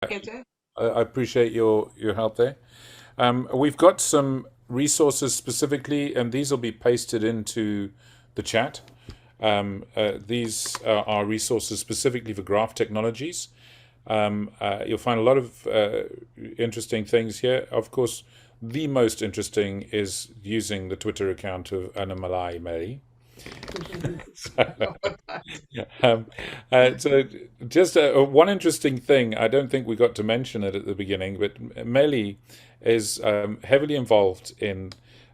Okay, Jay. I appreciate your help there. We've got some resources specifically, and these will be pasted into the chat. These are resources specifically for graph technologies. You'll find a lot of interesting things here. Of course, the most interesting is using the Twitter account of Annamalai Mary. How about that? Um, so just one interesting thing, I don't think we got to mention it at the beginning, but Melly is heavily involved in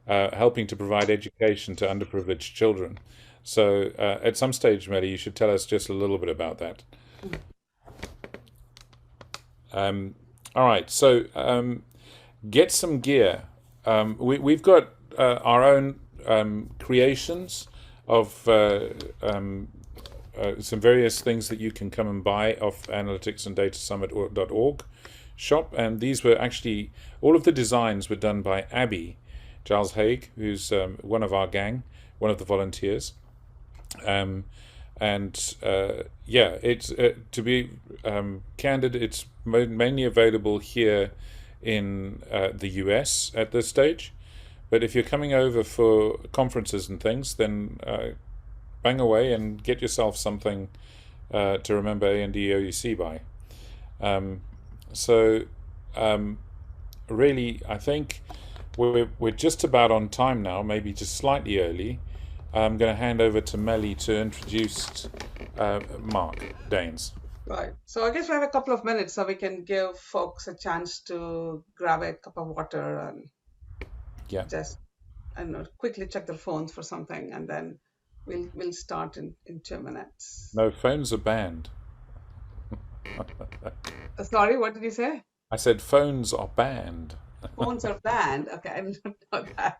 helping to provide education to underprivileged children. So at some stage, Melly, you should tell us just a little bit about that. Um, all right, so get some gear. We've got our own creations of some various things that you can come and buy off analyticsanddatasummit.org shop. And these were actually, all of the designs were done by Abby Giles Haig, who's one of our gang, one of the volunteers. Um, and yeah, it's to be candid, it's mainly available here in the US at this stage. But if you're coming over for conferences and things, then bang away and get yourself something to remember ANDOUC by. Um, so, um, really, I think we're just about on time now, maybe just slightly early. I'm going to hand over to Melly to introduce Mark Danes. Right. So I guess we have a couple of minutes so we can give folks a chance to grab a cup of water and Yeah, just, I don't know, quickly check their phones for something, and then we'll start in 2 minutes. no, phones are banned. Sorry, what did you say? I said phones are banned. Phones are banned. Okay, I didn't know that.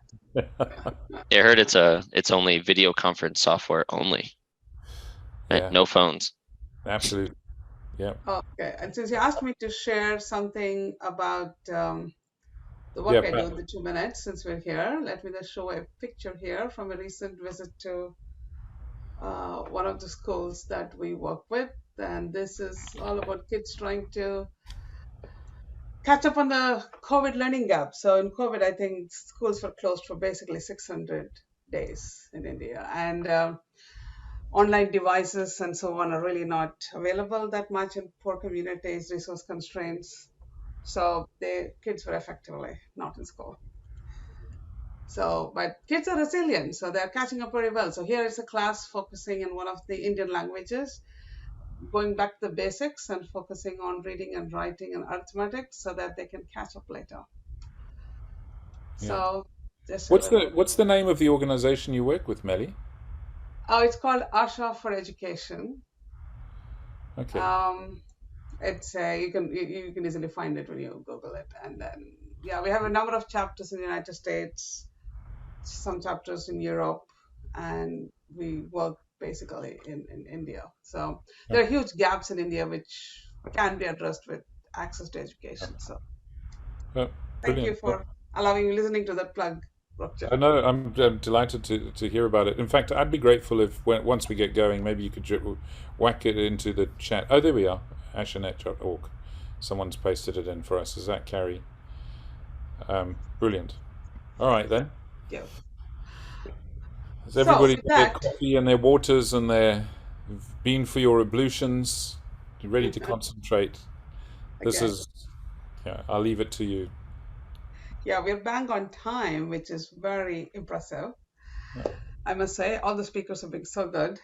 I heard it's only video conference software only, right? Yeah, No phones. absolutely. Yeah, Okay, and since you asked me to share something about the yeah, work I do in the 2 minutes, since we're here, let me just show a picture here from a recent visit to one of the schools that we work with. And this is all about kids trying to catch up on the COVID learning gap. So in COVID, I think schools were closed for basically 600 days in India. And online devices and so on are really not available that much in poor communities, resource constraints. So the kids were effectively not in school. So, but kids are resilient, so they're catching up very well. So here is a class focusing in one of the Indian languages, going back to the basics and focusing on reading and writing and arithmetic so that they can catch up later. yeah. So just a little. What's the name of the organization you work with, Melly? Oh, it's called Asha for Education. Okay. Um, it's you can easily find it when you Google it, and then yeah, we have a number of chapters in the United States, some chapters in Europe, and we work basically in India. So there are Okay. huge gaps in India which can be addressed with access to Yeah. education. So Oh, thank you brilliant. Well, for allowing me listening to that plug, I Roger. know I'm delighted to hear about it. In fact, I'd be grateful if once we get going, maybe you could whack it into the chat. Oh, there we are. Ashanet.org. Someone's pasted it in for us. Is that Carrie? Brilliant. All right then. Yeah. Has So everybody with got their that, coffee and their waters and their been for your ablutions? You ready to concentrate? This again, is, yeah, I'll leave it to you. yeah, we're bang on time, which is very impressive. Yeah. I must say, all the speakers have been so good.